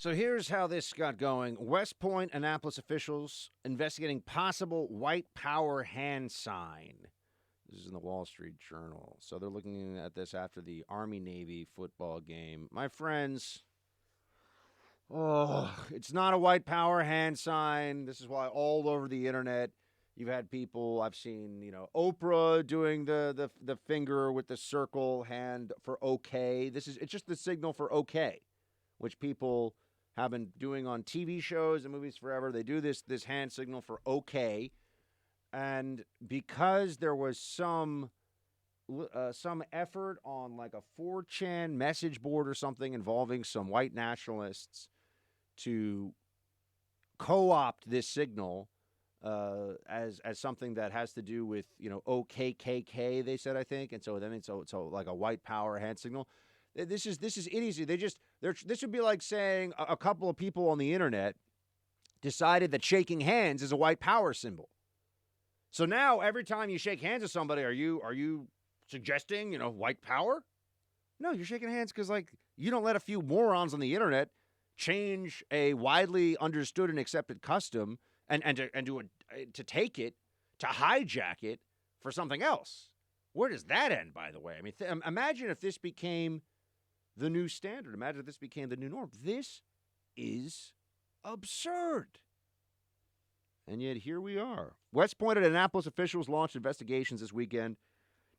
So here's how this got going. West Point, Annapolis officials investigating possible white power hand sign. This is in the Wall Street Journal. So they're looking at this after the Army-Navy football game. My friends, it's not a white power hand sign. This is why all over the internet you've had people, I've seen, Oprah doing the finger with the circle hand for okay. It's just the signal for okay, which people have been doing on TV shows and movies forever. They do this hand signal for okay. And because there was some effort on like a 4chan message board or something involving some white nationalists to co-opt this signal as something that has to do with, OKKK, they said, I think. And so then it's like a white power hand signal. This is idiocy. This would be like saying a couple of people on the internet decided that shaking hands is a white power symbol. So now every time you shake hands with somebody, are you suggesting, white power? No, you're shaking hands because you don't let a few morons on the internet change a widely understood and accepted custom and to take it, to hijack it for something else. Where does that end, by the way? I mean, imagine if this became the new standard. Imagine if this became the new norm. This is absurd. And yet here we are. West Point and Annapolis officials launched investigations this weekend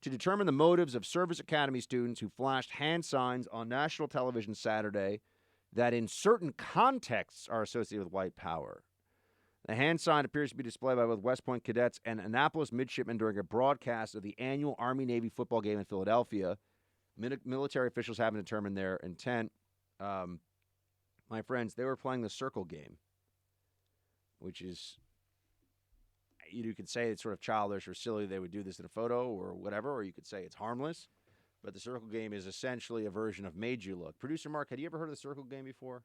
to determine the motives of service academy students who flashed hand signs on national television Saturday that in certain contexts are associated with white power. The hand sign appears to be displayed by both West Point cadets and Annapolis midshipmen during a broadcast of the annual Army-Navy football game in Philadelphia. Military officials haven't determined their intent. My friends, they were playing the circle game, which is, you could say it's sort of childish or silly they would do this in a photo or whatever, or you could say it's harmless. But the circle game is essentially a version of Made You Look. Producer Mark, had you ever heard of the circle game before?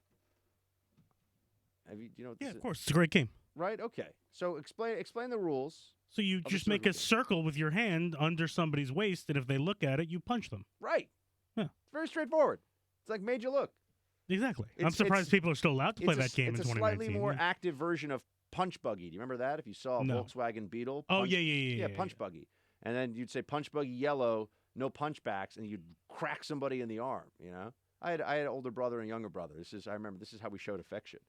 Have you? Yeah, of course. It's a great game. Right? Okay. So explain the rules. So you just make a circle with your hand under somebody's waist, and if they look at it, you punch them. Right. Yeah. It's very straightforward. It's like Made You Look. Exactly. I'm surprised people are still allowed to play that game in 2019. It's a slightly more active version of Punch Buggy. Do you remember that? If you saw a Volkswagen Beetle. Yeah, Punch Buggy. And then you'd say Punch Buggy yellow, no punchbacks, and you'd crack somebody in the arm, I had an older brother and a younger brother. I remember this is how we showed affection.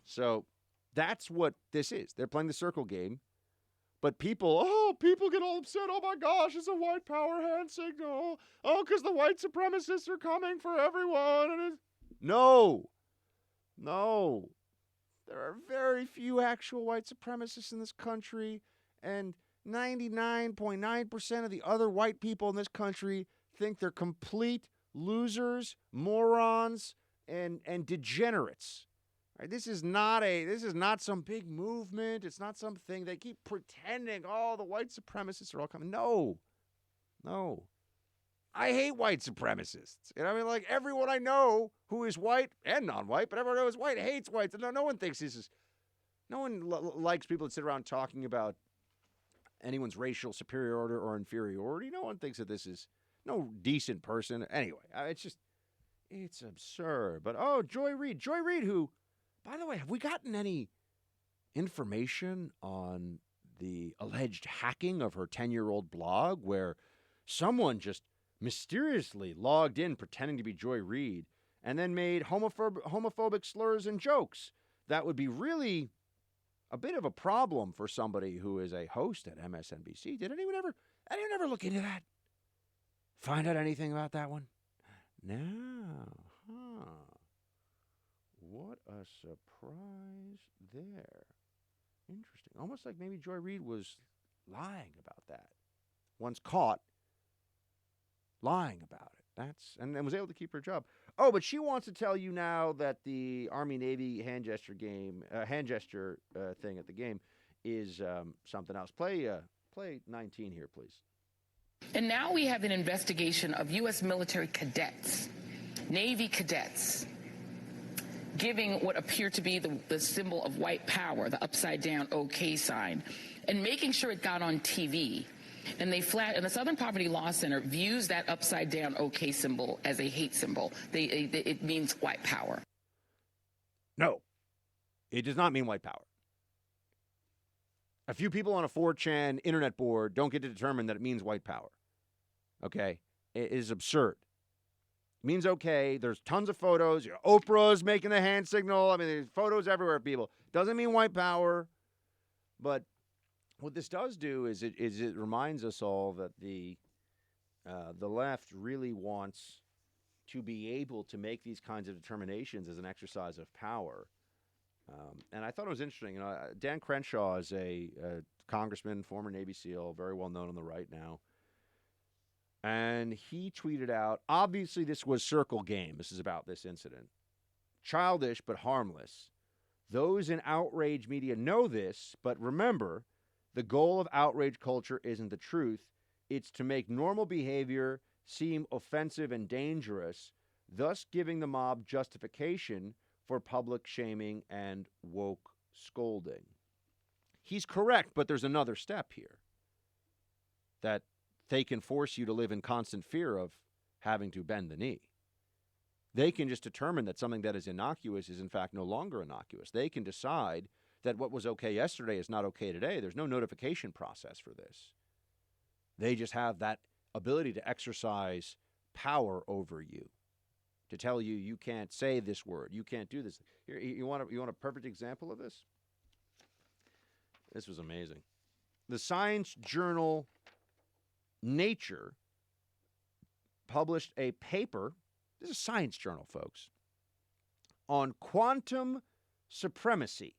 So that's what this is. They're playing the circle game. But people get all upset. Oh, my gosh, it's a white power hand signal. Oh, because the white supremacists are coming for everyone. No. There are very few actual white supremacists in this country, and 99.9% of the other white people in this country think they're complete losers, morons, and degenerates. Right? This is not some big movement. It's not something they keep pretending. Oh, the white supremacists are all coming. No. I hate white supremacists. Everyone I know who is white and non-white, but everyone who is white hates whites. No one thinks this is. No one likes people that sit around talking about anyone's racial superiority or inferiority. No one thinks that this is no decent person. Anyway, it's absurd. But Joy Reid, who, by the way, have we gotten any information on the alleged hacking of her 10-year-old blog where someone just mysteriously logged in pretending to be Joy Reid and then made homophobic slurs and jokes? That would be really a bit of a problem for somebody who is a host at MSNBC. Did anyone ever look into that? Find out anything about that one? No. Huh. What a surprise there. Interesting. Almost like maybe Joy Reid was lying about that. Once caught lying about it. And was able to keep her job. Oh, but she wants to tell you now that the Army-Navy hand gesture thing at the game is something else. Play 19 here, please. And now we have an investigation of U.S. military cadets, Navy cadets, giving what appeared to be the symbol of white power, the upside-down OK sign, and making sure it got on TV. And the Southern Poverty Law Center views that upside-down OK symbol as a hate symbol. It means white power. No, it does not mean white power. A few people on a 4chan internet board don't get to determine that it means white power. Okay? It is absurd. It means okay. There's tons of photos. Oprah's making the hand signal. I mean, there's photos everywhere of people. Doesn't mean white power. But what this does do is it reminds us all that the left really wants to be able to make these kinds of determinations as an exercise of power. And I thought it was interesting. Dan Crenshaw is a congressman, former Navy SEAL, very well known on the right now. And he tweeted out, obviously this was circle game. This is about this incident. Childish but harmless. Those in outrage media know this, but remember, the goal of outrage culture isn't the truth. It's to make normal behavior seem offensive and dangerous, thus giving the mob justification for public shaming and woke scolding. He's correct, but there's another step here. That they can force you to live in constant fear of having to bend the knee. They can just determine that something that is innocuous is in fact no longer innocuous. They can decide that what was okay yesterday is not okay today. There's no notification process for this. They just have that ability to exercise power over you, to tell you you can't say this word, you can't do this. Here, you want a perfect example of this? This was amazing. The science journal Nature published a paper. This is a science journal, folks, on quantum supremacy,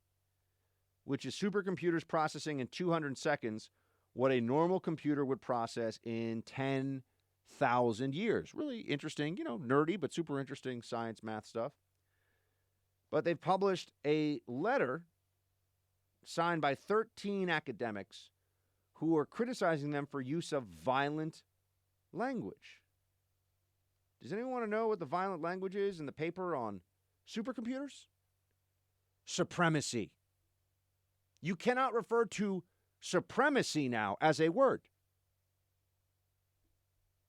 which is supercomputers processing in 200 seconds what a normal computer would process in 10,000 years. Really interesting, nerdy, but super interesting science, math stuff. But they've published a letter signed by 13 academics who are criticizing them for use of violent language. Does anyone want to know what the violent language is in the paper on supercomputers? Supremacy. You cannot refer to supremacy now as a word.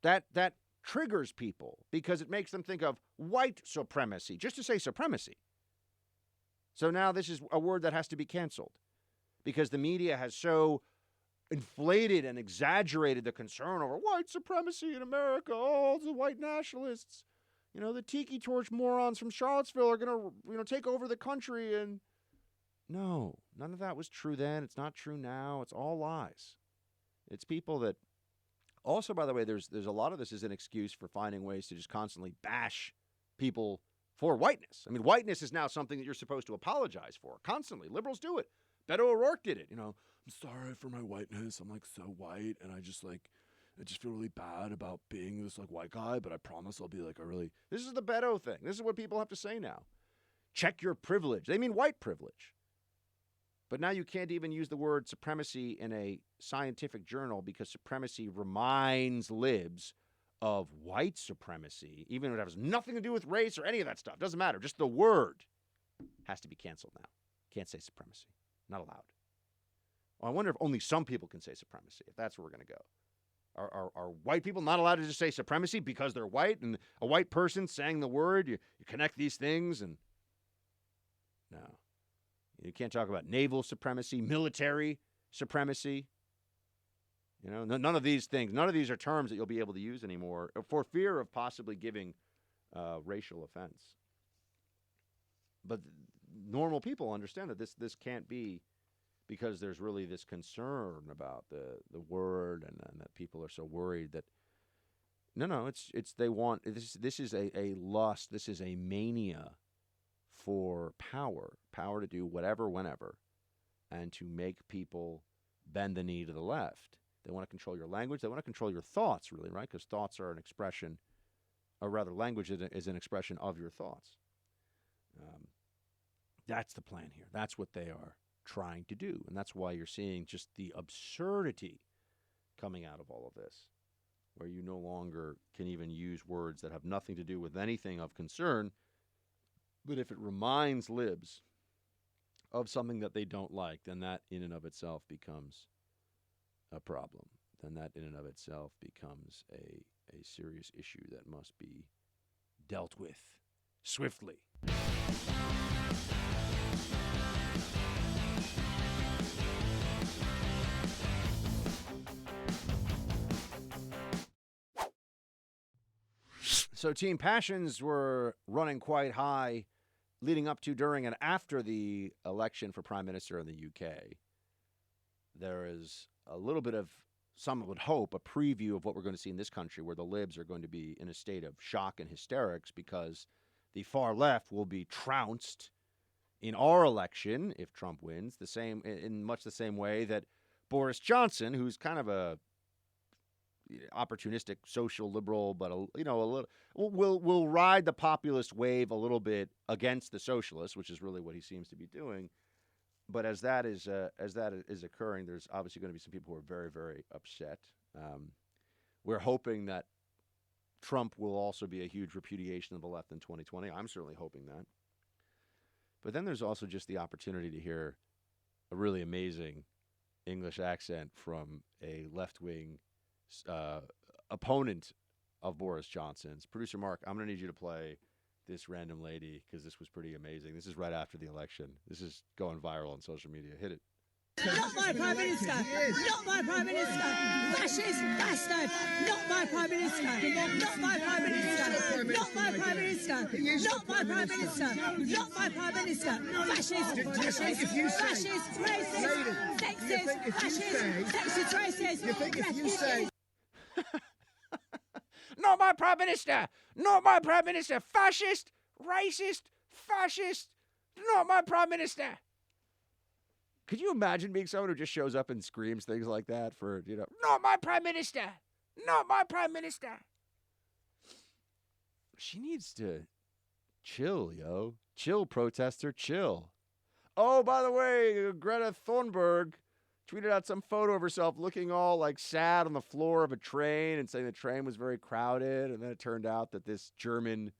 That triggers people because it makes them think of white supremacy, just to say supremacy. So now this is a word that has to be canceled because the media has so inflated and exaggerated the concern over white supremacy in America. Oh, the white nationalists, the tiki torch morons from Charlottesville are going to, take over the country. And no, none of that was true then. It's not true now. It's all lies. It's people that also, by the way, there's a lot of this is an excuse for finding ways to just constantly bash people for whiteness. I mean, whiteness is now something that you're supposed to apologize for constantly. Liberals do it. Beto O'Rourke did it. I'm sorry for my whiteness. I'm so white, and I just feel really bad about being this white guy, but I promise I'll be This is the Beto thing. This is what people have to say now. Check your privilege. They mean white privilege. But now you can't even use the word supremacy in a scientific journal because supremacy reminds libs of white supremacy, even if it has nothing to do with race or any of that stuff. Doesn't matter. Just the word has to be canceled now. Can't say supremacy. Not allowed. Well, I wonder if only some people can say supremacy, if that's where we're going to go. Are white people not allowed to just say supremacy because they're white and a white person saying the word, you connect these things and no. You can't talk about naval supremacy, military supremacy. None of these things, none of these are terms that you'll be able to use anymore for fear of possibly giving racial offense. But normal people understand that this can't be because there's really this concern about the word and that people are so worried that it's they want this is a lust, this is a mania for power to do whatever whenever and to make people bend the knee to the left. They want to control your language, they want to control your thoughts, really, right? Because thoughts are an expression, or rather language is an expression of your thoughts. That's the plan here. That's what they are trying to do. And that's why you're seeing just the absurdity coming out of all of this, where you no longer can even use words that have nothing to do with anything of concern. But if it reminds libs of something that they don't like, then that in and of itself becomes a problem. Then that in and of itself becomes a serious issue that must be dealt with swiftly. So team passions were running quite high leading up to, during, and after the election for prime minister in the UK. There is a little bit of, some would hope, a preview of what we're going to see in this country, where the libs are going to be in a state of shock and hysterics because the far left will be trounced in our election if Trump wins, the same, in much the same way that Boris Johnson, who's kind of a opportunistic social liberal, but a little will ride the populist wave a little bit against the socialists, which is really what he seems to be doing. But as that is occurring, there's obviously going to be some people who are very, very upset. We're hoping that Trump will also be a huge repudiation of the left in 2020. I'm certainly hoping that. But then there's also just the opportunity to hear a really amazing English accent from a left-wing opponent of Boris Johnson's. Producer Mark, I'm going to need you to play this random lady because this was pretty amazing. This is right after the election. This is going viral on social media. Hit it. Not my Prime Minister! Not my Prime Minister! Fascist bastard! Not my Prime Minister! Not my Prime Minister! Not my Prime Minister! Not my Prime Minister! Not my Prime Minister! Fascist! Fascist! Racist! Sexist! Fascist! Sexist! Racist! Not my Prime Minister! Not my Prime Minister! Fascist! Racist! Fascist! Not my Prime Minister! Could you imagine being someone who just shows up and screams things like that for, not my Prime Minister! Not my Prime Minister! She needs to chill, yo. Chill, protester, chill. Oh, by the way, Greta Thunberg tweeted out some photo of herself looking all like sad on the floor of a train and saying the train was very crowded. And then it turned out that this German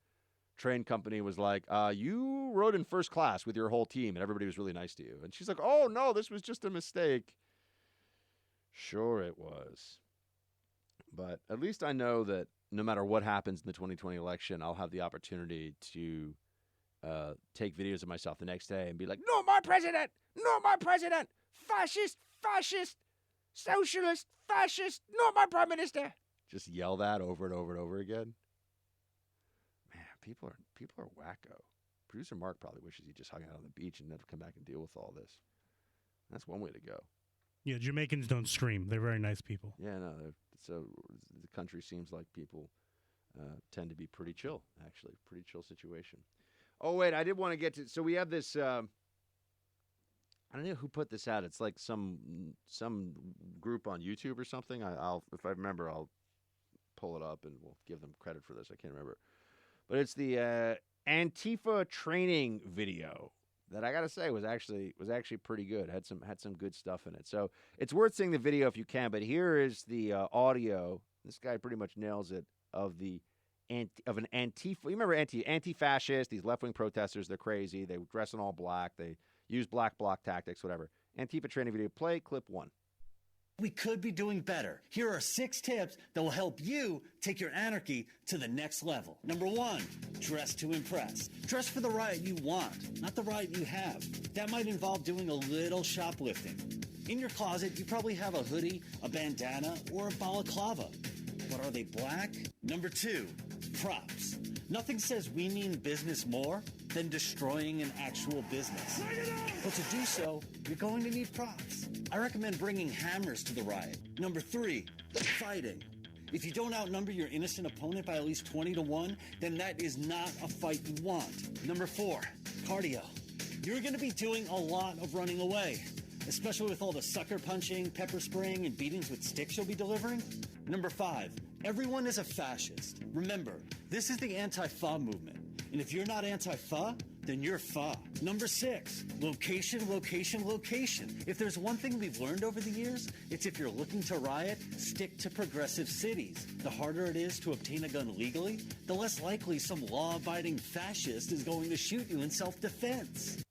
train company was like, you rode in first class with your whole team and everybody was really nice to you. And she's like, oh, no, this was just a mistake. Sure it was. But at least I know that no matter what happens in the 2020 election, I'll have the opportunity to take videos of myself the next day and be like, no, my president! No, my president! Fascist! Fascist! Socialist! Fascist! Not my prime minister! Just yell that over and over and over again. Man, people are wacko. Producer Mark probably wishes he just hung out on the beach and never come back and deal with all this. That's one way to go. Yeah, Jamaicans don't scream. They're very nice people. Yeah, no. So the country seems like people tend to be pretty chill, actually. Pretty chill situation. Oh, wait, I did want to get to... So we have this... I don't know who put this out. It's like some group on YouTube or something. I'll if I remember, I'll pull it up and we'll give them credit for this. I can't remember. But it's the Antifa training video that I gotta say was actually pretty good. Had some good stuff in it. So it's worth seeing the video if you can. But here is the audio. This guy pretty much nails it of an Antifa. You remember anti-fascist? These left-wing protesters. They're crazy. They dress in all black. They use black bloc tactics. Whatever. Antifa training video. Play clip 1. We could be doing better. Here are 6 tips that will help you take your anarchy to the next level. Number 1, dress to impress. Dress for the riot you want, not the riot you have. That might involve doing a little shoplifting. In your closet, you probably have a hoodie, a bandana, or a balaclava. But are they black? Number 2, props. Nothing says we mean business more than destroying an actual business. But to do so, you're going to need props. I recommend bringing hammers to the riot. Number 3, fighting. If you don't outnumber your innocent opponent by at least 20-1, then that is not a fight you want. Number 4, cardio. You're going to be doing a lot of running away, especially with all the sucker punching, pepper spraying, and beatings with sticks you'll be delivering. Number 5, everyone is a fascist. Remember, this is the anti-fa movement. And if you're not anti-fa, then you're fa. Number 6, location, location, location. If there's one thing we've learned over the years, it's if you're looking to riot, stick to progressive cities. The harder it is to obtain a gun legally, the less likely some law-abiding fascist is going to shoot you in self-defense.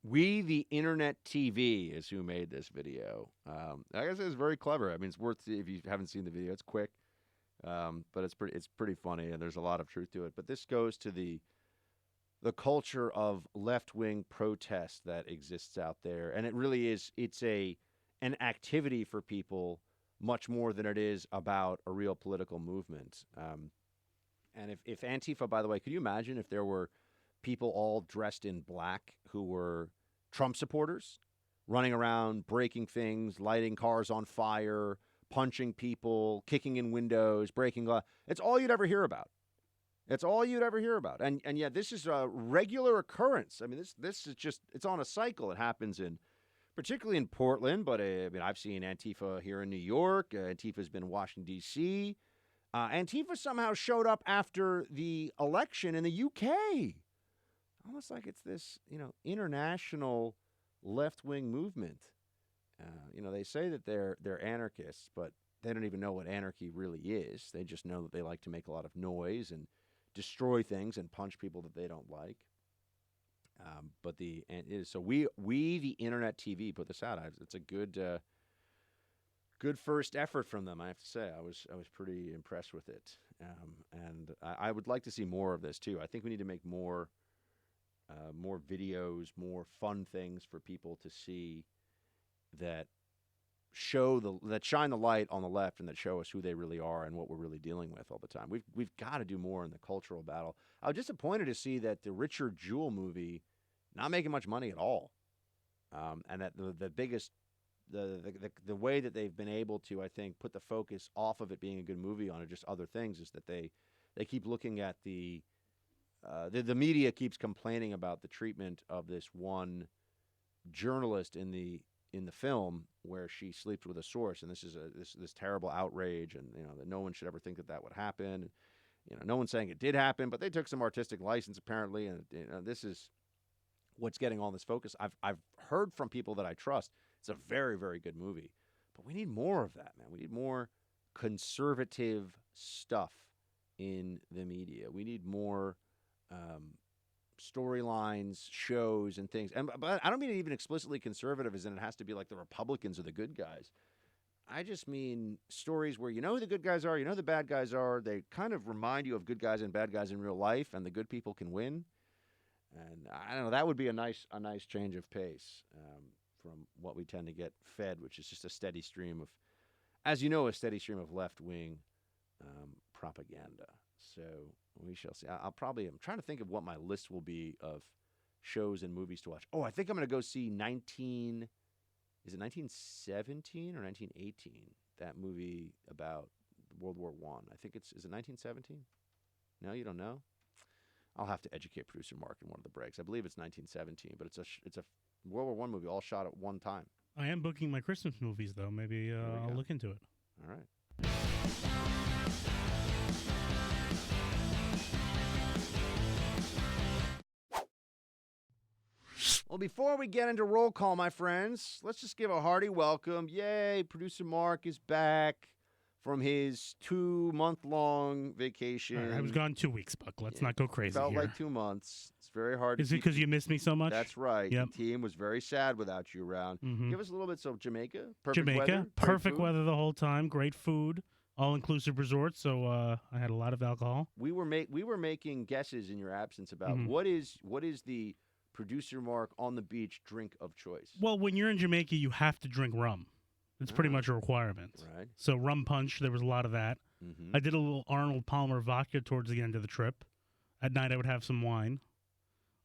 We the Internet TV is who made this video. I guess it's very clever. I mean, it's worth if you haven't seen the video. It's quick, but it's pretty funny, and there's a lot of truth to it. But this goes to the culture of left-wing protest that exists out there, and it really is. It's an activity for people much more than it is about a real political movement. And if Antifa, by the way, could you imagine if there were people all dressed in black who were Trump supporters, running around, breaking things, lighting cars on fire, punching people, kicking in windows, breaking glass? It's all you'd ever hear about. It's all you'd ever hear about. And yet this is a regular occurrence. I mean, this is just, it's on a cycle. It happens particularly in Portland, but I've seen Antifa here in New York. Antifa's been in Washington, D.C. Antifa somehow showed up after the election in the UK. Almost like it's this, international left-wing movement. They say that they're anarchists, but they don't even know what anarchy really is. They just know that they like to make a lot of noise and destroy things and punch people that they don't like. So we the Internet TV put this out. It's a good first effort from them, I have to say. I was pretty impressed with it, and I would like to see more of this too. I think we need to make more videos, more fun things for people to see that shine the light on the left and that show us who they really are and what we're really dealing with all the time. We've got to do more in the cultural battle. I was disappointed to see that the Richard Jewell movie not making much money at all, and that the biggest the way that they've been able to, I think, put the focus off of it being a good movie onto just other things is that they keep looking at the media keeps complaining about the treatment of this one journalist in the film where she sleeps with a source, and this is this terrible outrage, and that no one should ever think that would happen. No one's saying it did happen, but they took some artistic license apparently, and this is what's getting all this focus. I've heard from people that I trust it's a very, very good movie, but we need more of that, man. We need more conservative stuff in the media. We need more storylines, shows, and things. But I don't mean even explicitly conservative as in it has to be like the Republicans are the good guys. I just mean stories where you know who the good guys are, you know who the bad guys are. They kind of remind you of good guys and bad guys in real life, and the good people can win. And I don't know, that would be a nice change of pace from what we tend to get fed, which is just a steady stream of, as you know, a steady stream of left-wing propaganda. So we shall see. I'm trying to think of what my list will be of shows and movies to watch. Oh, I think I'm going to go see 1917 or 1918? That movie about World War I. I think is it 1917? No, you don't know? I'll have to educate producer Mark in one of the breaks. I believe it's 1917, but it's a World War I movie all shot at one time. I am booking my Christmas movies, though. Maybe I'll look into it. All right. Well, before we get into roll call, my friends, let's just give a hearty welcome. Yay, producer Mark is back from his 2-month-long vacation. I was gone 2 weeks, Buck. Let's not go crazy Felt here. like 2 months. It's very hard. Is it because you missed me so much? That's right. Yep. The team was very sad without you around. Mm-hmm. Give us a little bit. So Jamaica, perfect weather the whole time, great food, all-inclusive resort. So I had a lot of alcohol. We were making guesses in your absence about what is the producer Mark on the beach drink of choice. Well, when you're in Jamaica, you have to drink rum. It's pretty much a requirement. Right. So rum punch, there was a lot of that. Mm-hmm. I did a little Arnold Palmer vodka towards the end of the trip. At night, I would have some wine.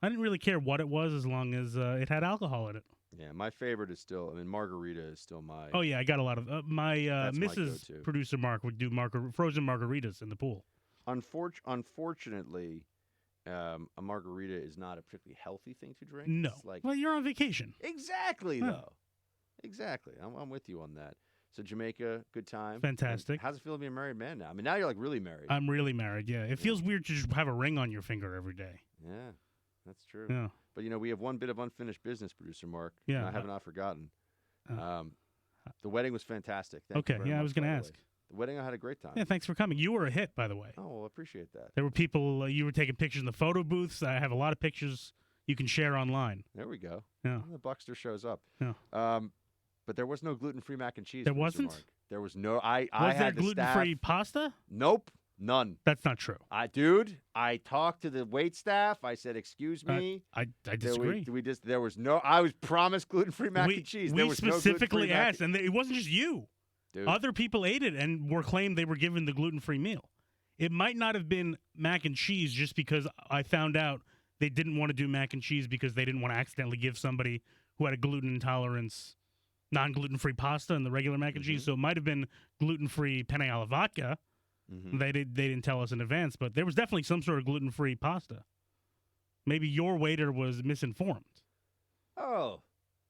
I didn't really care what it was as long as it had alcohol in it. Yeah, my favorite is still, margarita is still my... Oh, yeah, I got a lot of... my Mrs. go-to. Producer Mark would do frozen margaritas in the pool. Unfortunately, a margarita is not a particularly healthy thing to drink. No. It's Well, you're on vacation. Exactly, Yeah. though. Exactly. I'm with you on that. So Jamaica, good time. Fantastic. And how's it feel to be a married man now? I mean, now you're like really married. I'm really married, yeah. It feels weird to just have a ring on your finger every day. Yeah, that's true. Yeah. But, we have one bit of unfinished business, producer Mark. Yeah. And I have not forgotten. The wedding was fantastic. Thank you Okay, very yeah, I much, was going to by the ask. way. The wedding, I had a great time. Yeah, thanks for coming. You were a hit, by the way. Oh, well, I appreciate that. There were people, you were taking pictures in the photo booths. I have a lot of pictures you can share online. There we go. Yeah. The Buckster shows up. Yeah. But there was no gluten-free mac and cheese. There producer wasn't? Mark. There was no. I Was there had the gluten-free staff. pasta? Nope, none. That's not true. I talked to the wait staff. I said, "Excuse me." I disagree. There was no. I was promised gluten-free mac and cheese. There We was no specifically gluten-free mac asked, and it wasn't just you. Dude. Other people ate it and claimed they were given the gluten-free meal. It might not have been mac and cheese just because I found out they didn't want to do mac and cheese because they didn't want to accidentally give somebody who had a gluten intolerance non-gluten-free pasta and the regular mac and cheese. So it might have been gluten-free penne alla vodka. They didn't tell us in advance, but there was definitely some sort of gluten-free pasta. Maybe your waiter was misinformed. Oh.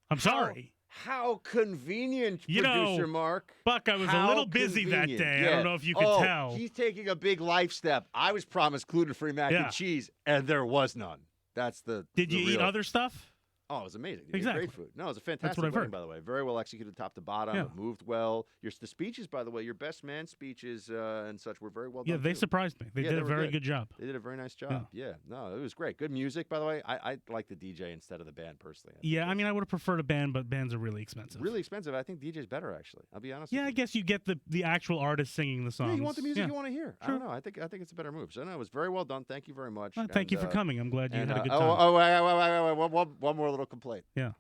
I'm sorry. How convenient, You Producer know, Mark. Buck, I was a little busy that day. Yeah. I don't know if you could tell. He's taking a big life step. I was promised gluten-free mac and cheese, and there was none. That's the Did you eat other stuff? Oh, it was amazing. You Exactly. Great food. No, it was a fantastic what I've wedding, heard. by the way. Very well executed top to bottom. Yeah. It moved well. The speeches, by the way, your best man speeches and such were very well done. Yeah, they too. surprised me. They did they a were very good job. They did a very nice job. Yeah. No, it was great. Good music, by the way. I like the DJ instead of the band, personally. Yeah, I mean, I would have preferred a band, but bands are really expensive. Really expensive. I think DJ's better, actually. I'll be honest Yeah, with I you. guess you get the actual artist singing the songs. Yeah, you want the music Yeah. you want to hear. I Sure. don't know. I think it's a better move. So, no, it was very well done. Thank you very much. Well, thank you for coming. I'm glad you had a good time. One more little complaint. Yeah.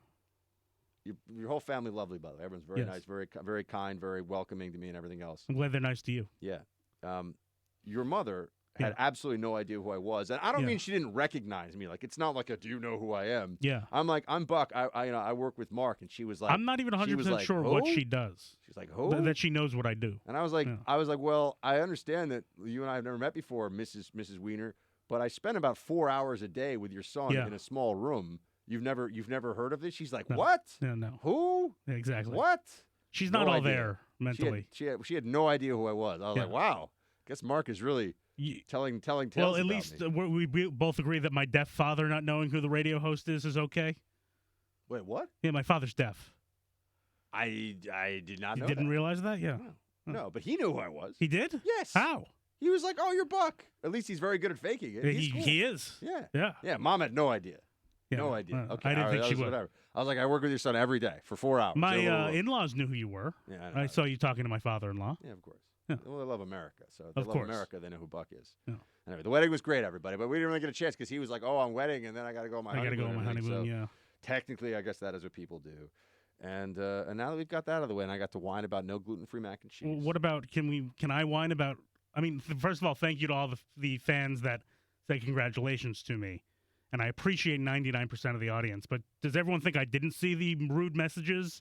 Your whole family lovely, by the way. Everyone's very Yes. nice, very kind, very welcoming to me and everything else. I'm glad they're nice to you. Yeah. Your mother had absolutely no idea who I was. And I don't mean she didn't recognize me. Like, it's not like do you know who I am? Yeah. I'm like, I'm Buck. I work with Mark. And she was like, I'm not even 100% like, sure who? what she does. She's like, who? That she knows what I do. And I was like, well, I understand that you and I have never met before, Mrs. Wiener, but I spend about 4 hours a day with your son in a small room. You've never heard of this? She's like, No. what? No. Who? Yeah, exactly. What? She's No not all idea. there mentally. She had no idea who I was. I was like, wow. Guess Mark is really telling tales Well, at about least me. we both agree that my deaf father not knowing who the radio host is okay. Wait, what? Yeah, my father's deaf. I did not You know didn't that. realize that? Yeah. No, but he knew who I was. He did? Yes. How? He was like, oh, you're Buck. At least he's very good at faking it. He's cool. He is. Yeah. Yeah. Yeah, Mom had no idea. Yeah. No idea. Okay, I didn't all think right, she that was would. Whatever. I was like, I work with your son every day for 4 hours. My Yeah, in-laws knew who you were. Yeah, I know. I saw you talking to my father-in-law. Yeah, of course. Yeah. Well, they love America, so they Of love course. America. They know who Buck is. Yeah. Anyway, the wedding was great, everybody, but we didn't really get a chance because he was like, "Oh, I'm wedding, and then I got to go on my I got honeymoon." to go on my and everything." honeymoon, So technically, I guess that is what people do. And now that we've got that out of the way, and I got to whine about no gluten-free mac and cheese. Well, what about, can I whine about, I mean, first of all, thank you to all the fans that say congratulations to me. And I appreciate 99% of the audience. But does everyone think I didn't see the rude messages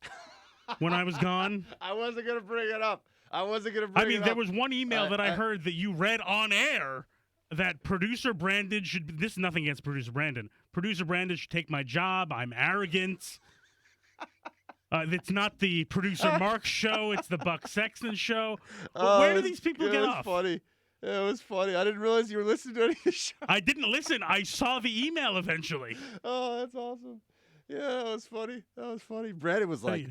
when I was gone? I wasn't going to bring it up. There was one email that I heard that you read on air that producer Brandon should, this is nothing against producer Brandon. Producer Brandon should take my job. I'm arrogant. It's not the producer Mark show. It's the Buck Sexton show. Where do these people get off? Funny. It was funny. I didn't realize you were listening to any of the show. I didn't listen. I saw the email eventually. Oh, that's awesome. Yeah, that was funny. Brandon was like,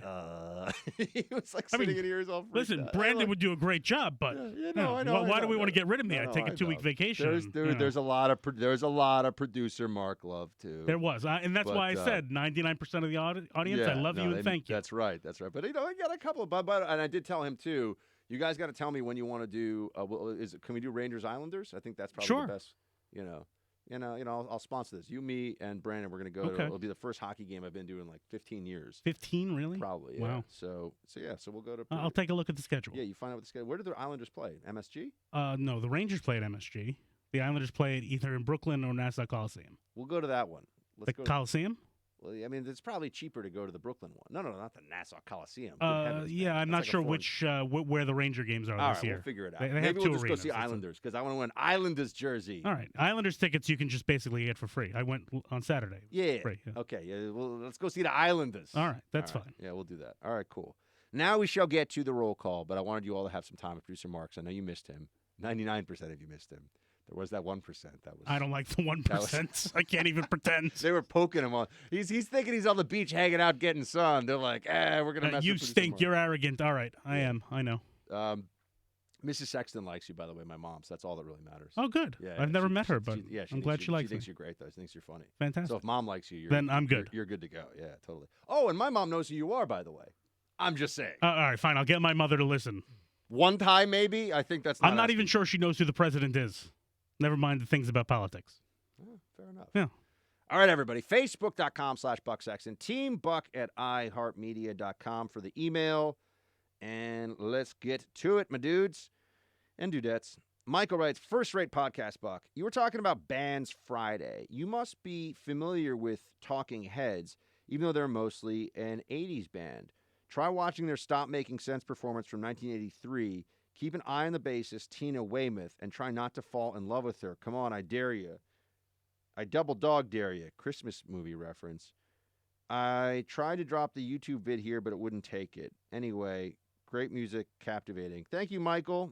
he was like sitting in ears all freaked listen, out. Brandon would do a great job, but I know. why do we want to get rid of me? I take a 2-week vacation. There's a lot of producer Mark love too. There was, and that's why I said 99% of the audience. I love you and thank you. That's right. But I got a couple. But and I did tell him too. You guys got to tell me when you want to do. Can we do Rangers Islanders? I think that's probably the best. I'll sponsor this. You, me, and Brandon. We're gonna go. Okay. It'll be the first hockey game I've been doing in like 15 years. 15, really? Probably. Yeah. Wow. So we'll go to. I'll take a look at the schedule. Yeah, you find out what the schedule. Where do the Islanders play? MSG. No, the Rangers play at MSG. The Islanders play at either in Brooklyn or Nassau Coliseum. We'll go to that one. Let's go. Coliseum? Well, I mean, it's probably cheaper to go to the Brooklyn one. No, not the Nassau Coliseum. Yeah, I'm not sure which where the Ranger games are this year. We'll figure it out. They Maybe have we'll two just arenas. go see Islanders because I want to win Islanders jersey. All right, Islanders tickets you can just basically get for free. I went on Saturday. Yeah. Free, yeah. Okay. Yeah. Well, let's go see the Islanders. All right, that's All right. fine. Yeah, we'll do that. All right, cool. Now we shall get to the roll call, but I wanted you all to have some time with producer Marks. I know you missed him. 99% of you missed him. There was that 1%. That was. I don't like the 1%. I can't even pretend. They were poking him on. He's thinking he's on the beach hanging out getting sun. They're like, we're gonna mess you with producer stink. Mark. You're arrogant. All right, I am. I know. Mrs. Sexton likes you, by the way, my mom. So that's all that really matters. Oh, good. Yeah, I've never met her, but I'm glad she likes me. She thinks me. you're great, though. She thinks you're funny. Fantastic. So if mom likes you, then I'm good. You're good to go. Yeah, totally. Oh, and my mom knows who you are, by the way. I'm just saying. All right, fine. I'll get my mother to listen. One time, maybe. I think that's. I'm not even sure she knows who the president is. Never mind the things about politics. Oh, fair enough. Yeah. All right, everybody. Facebook.com/BuckSexton. TeamBuck@iHeartMedia.com for the email. And let's get to it, my dudes and dudettes. Michael writes, first-rate podcast, Buck. You were talking about bands Friday. You must be familiar with Talking Heads, even though they're mostly an 80s band. Try watching their Stop Making Sense performance from 1983. Keep an eye on the bassist, Tina Weymouth, and try not to fall in love with her. Come on, I dare you. I double dog dare you. Christmas movie reference. I tried to drop the YouTube vid here, but it wouldn't take it. Anyway, great music, captivating. Thank you, Michael.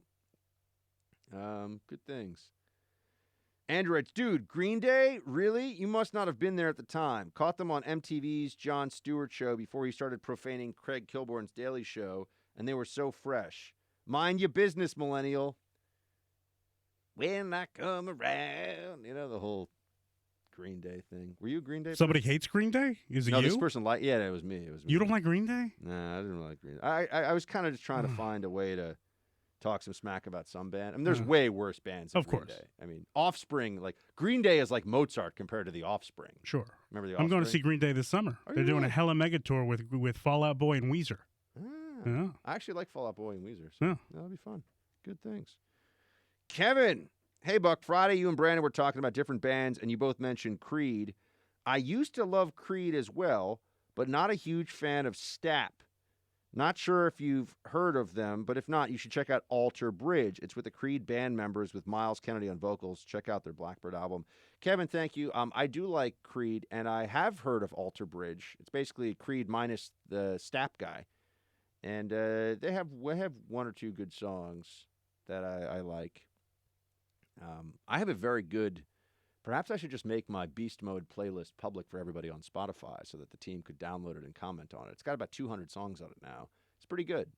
Good things. Andrew writes, dude, Green Day? Really? You must not have been there at the time. Caught them on MTV's Jon Stewart show before he started profaning Craig Kilborn's Daily Show, and they were so fresh. Mind your business, millennial. When I come around. You know, the whole Green Day thing. Were you a Green Day Somebody hates Green Day? Is it No, you? this person liked. Yeah, it was me. It was me. You don't like Green Day? Nah, I didn't really like Green Day. I was kind of just trying to find a way to talk some smack about some band. I mean, there's way worse bands than Of Green course. Day. I mean, Offspring, like Green Day is like Mozart compared to the Offspring. Sure. Remember the I'm Offspring? going to see Green Day this summer. Are They're you doing a really? hella mega tour with Fall Out Boy and Weezer. Ah, Yeah. I actually like Fall Out Boy and Weezer. So Yeah. that'll be fun. Good things. Kevin. Hey, Buck. Friday, you and Brandon were talking about different bands, and you both mentioned Creed. I used to love Creed as well, but not a huge fan of Stapp. Not sure if you've heard of them, but if not, you should check out Alter Bridge. It's with the Creed band members with Miles Kennedy on vocals. Check out their Blackbird album. Kevin, thank you. I do like Creed, and I have heard of Alter Bridge. It's basically Creed minus the Stapp guy. And we have one or two good songs that I like. I have a very good... Perhaps I should just make my Beast Mode playlist public for everybody on Spotify so that the team could download it and comment on it. It's got about 200 songs on it now. It's pretty good.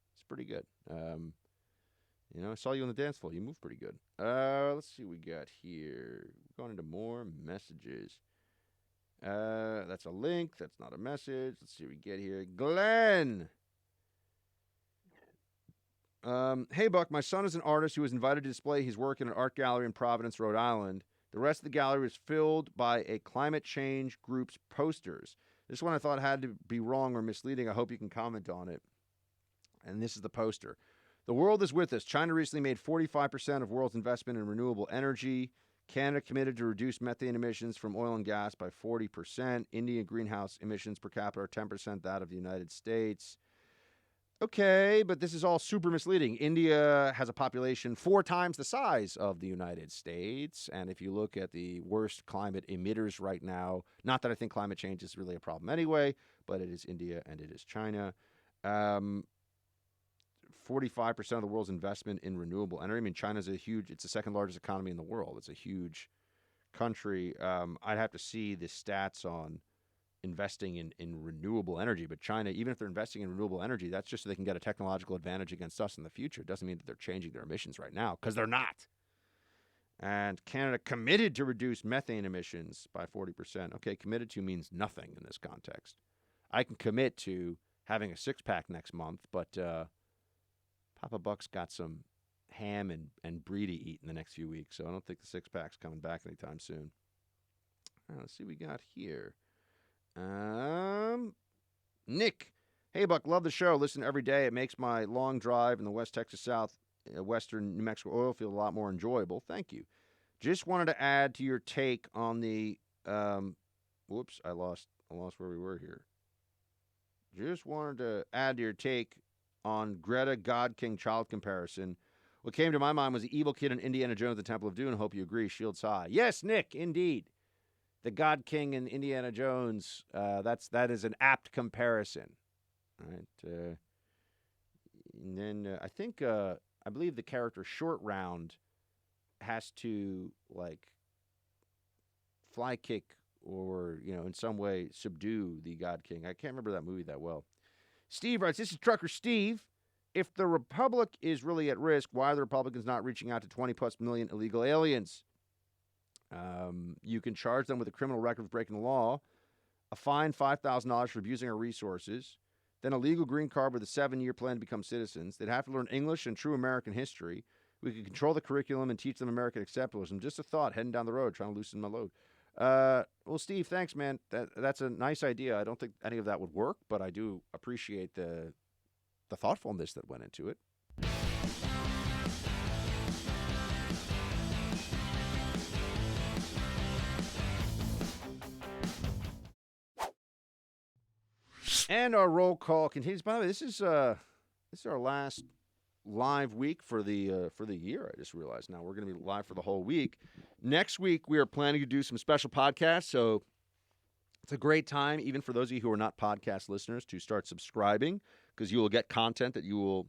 I saw you on the dance floor. You move pretty good. Let's see what we got here. Going into more messages. That's a link. That's not a message. Let's see what we get here. Glenn. Hey, Buck. My son is an artist who was invited to display his work in an art gallery in Providence, Rhode Island. The rest of the gallery was filled by a climate change group's posters. This one I thought had to be wrong or misleading. I hope you can comment on it. And this is the poster. The world is with us. China recently made 45% of world's investment in renewable energy. Canada committed to reduce methane emissions from oil and gas by 40%. India greenhouse emissions per capita are 10% that of the United States. Okay, but this is all super misleading. India has a population 4 times the size of the United States. And if you look at the worst climate emitters right now, not that I think climate change is really a problem anyway, but it is India and it is China. 45% of the world's investment in renewable energy. I mean, China's it's the second largest economy in the world. It's a huge country. I'd have to see the stats on investing in renewable energy. But China, even if they're investing in renewable energy, that's just so they can get a technological advantage against us in the future. It doesn't mean that they're changing their emissions right now, because they're not. And Canada committed to reduce methane emissions by 40%. Okay, committed to means nothing in this context. I can commit to having a six-pack next month, but Papa Buck's got some ham and brie to eat in the next few weeks, so I don't think the six-pack's coming back anytime soon. All right, let's see what we got here. Nick. Hey, Buck, love the show. Listen every day. It makes my long drive in the West Texas Western New Mexico oil field a lot more enjoyable. Thank you. Just wanted to add to your take on the whoops, I lost where we were here. Just wanted to add to your take on Greta God King child comparison. What came to my mind was the evil kid in Indiana Jones, the Temple of Doom. Hope you agree. Shields high. Yes, Nick, indeed. The God King in Indiana Jones, that is an apt comparison. All right. And then I believe the character Short Round has to, like, fly kick or, in some way subdue the God King. I can't remember that movie that well. Steve writes, this is Trucker Steve. If the Republic is really at risk, why are the Republicans not reaching out to 20-plus million illegal aliens? You can charge them with a criminal record of breaking the law, a fine $5,000 for abusing our resources, then a legal green card with a 7-year plan to become citizens. They'd have to learn English and true American history. We could control the curriculum and teach them American acceptabilism. Just a thought, heading down the road, trying to loosen my load. Well, Steve, thanks, man. That's a nice idea. I don't think any of that would work, but I do appreciate the thoughtfulness that went into it. And our roll call continues. By the way, this is our last live week for the year. I just realized now we're going to be live for the whole week. Next week we are planning to do some special podcasts, so it's a great time, even for those of you who are not podcast listeners, to start subscribing, because you will get content that'll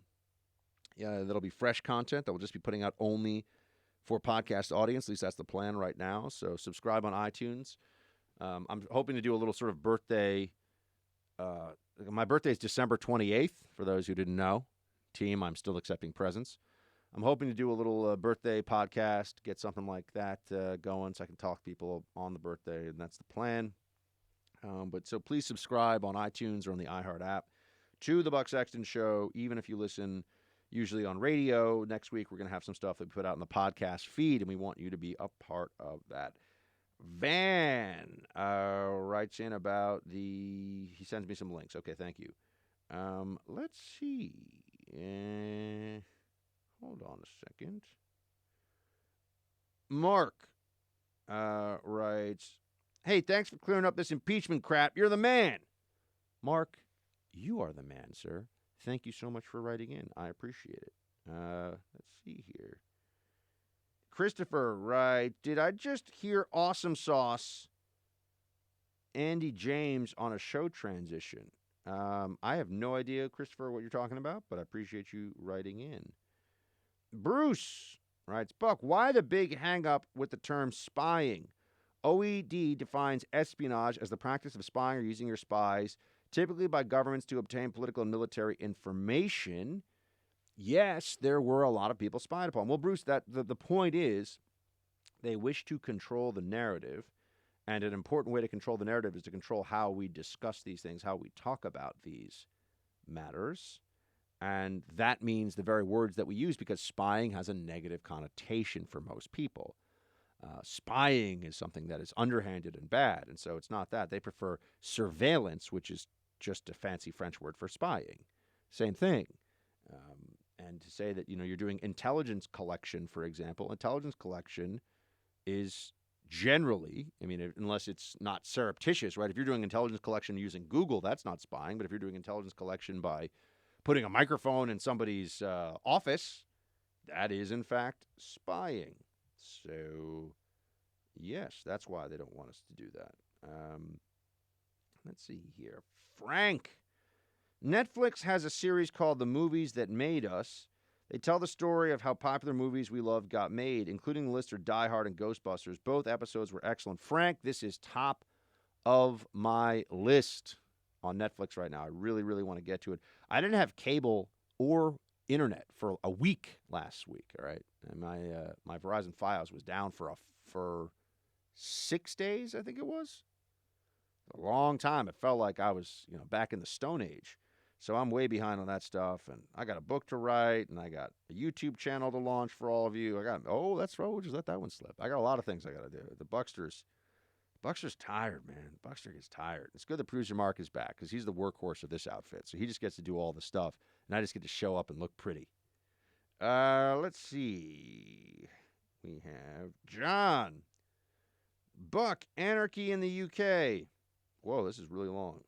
be fresh content that we'll just be putting out only for podcast audience. At least that's the plan right now. So subscribe on iTunes. I'm hoping to do a little sort of birthday. My birthday is December 28th, for those who didn't know. Team, I'm still accepting presents. I'm hoping to do a little birthday podcast, get something like that going so I can talk to people on the birthday, and that's the plan. But so please subscribe on iTunes or on the iHeart app to the Buck Sexton Show, even if you listen usually on radio. Next week we're going to have some stuff that we put out in the podcast feed, and we want you to be a part of that. Van writes in about he sends me some links. Okay, thank you. Let's see. Hold on a second. Mark writes, hey, thanks for clearing up this impeachment crap. You're the man. Mark, you are the man, sir. Thank you so much for writing in. I appreciate it. Let's see here. Christopher, right? Did I just hear Awesome Sauce, Andy James on a show transition? I have no idea, Christopher, what you're talking about, but I appreciate you writing in. Bruce writes, Buck, why the big hang-up with the term spying? OED defines espionage as the practice of spying or using your spies, typically by governments to obtain political and military information. Yes, there were a lot of people spied upon. Well, Bruce, the point is they wish to control the narrative, and an important way to control the narrative is to control how we discuss these things, how we talk about these matters. And that means the very words that we use, because spying has a negative connotation for most people. Spying is something that is underhanded and bad, and so it's not that. They prefer surveillance, which is just a fancy French word for spying. Same thing. And to say that, you're doing intelligence collection, for example, intelligence collection is generally, unless it's not surreptitious, right? If you're doing intelligence collection using Google, that's not spying. But if you're doing intelligence collection by putting a microphone in somebody's office, that is, in fact, spying. So, yes, that's why they don't want us to do that. Let's see here. Frank. Netflix has a series called The Movies That Made Us. They tell the story of how popular movies we love got made, including the list are Die Hard and Ghostbusters. Both episodes were excellent. Frank, this is top of my list on Netflix right now. I really, really want to get to it. I didn't have cable or internet for a week last week, all right? And my Verizon Fios was down for 6 days, I think it was. A long time. It felt like I was, back in the Stone Age. So I'm way behind on that stuff, and I got a book to write, and I got a YouTube channel to launch for all of you. That's right, we'll just let that one slip. I got a lot of things I got to do. The Buckster's tired, man. Buckster gets tired. It's good that producer Mark is back, because he's the workhorse of this outfit, so he just gets to do all the stuff, and I just get to show up and look pretty. Let's see. We have John. Buck, Anarchy in the UK. Whoa, this is really long.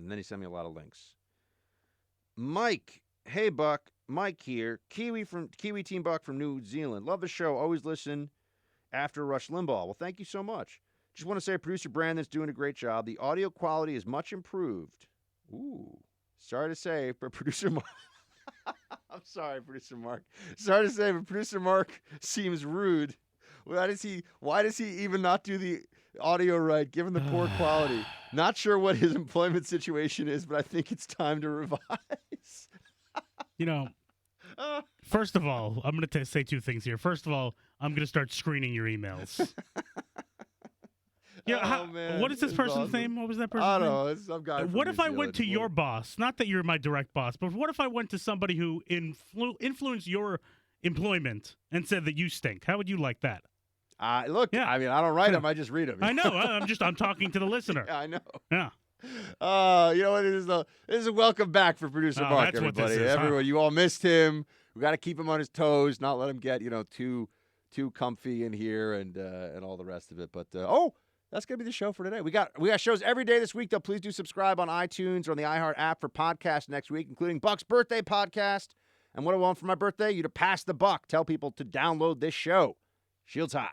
And then he sent me a lot of links. Mike, hey Buck, Mike here, Kiwi Team Buck from New Zealand. Love the show. Always listen after Rush Limbaugh. Well, thank you so much. Just want to say producer Brandon's doing a great job. The audio quality is much improved. Ooh, sorry to say, but producer Mark. I'm sorry, producer Mark. Sorry to say, but producer Mark seems rude. Why does he even not do the audio right, given the poor quality? Not sure what his employment situation is, but I think it's time to revise. First of all, I'm going to say two things here. First of all, I'm going to start screening your emails. Man, what is this person's name? What was that person's name? I don't know. It's some guy. What if I went to your boss? Not that you're my direct boss, but what if I went to somebody who influenced your employment and said that you stink? How would you like that? Look, yeah. I don't write them. I just read them. I know. I'm talking to the listener. Yeah, I know. Yeah. You know what? It is a welcome back for producer Mark, everybody. What this is, everyone, you all missed him. We got to keep him on his toes, not let him get too comfy in here and all the rest of it. But That's going to be the show for today. We got shows every day this week, though. Please do subscribe on iTunes or on the iHeart app for podcasts next week, including Buck's birthday podcast. And what do I want for my birthday? You to pass the buck. Tell people to download this show. Shields high.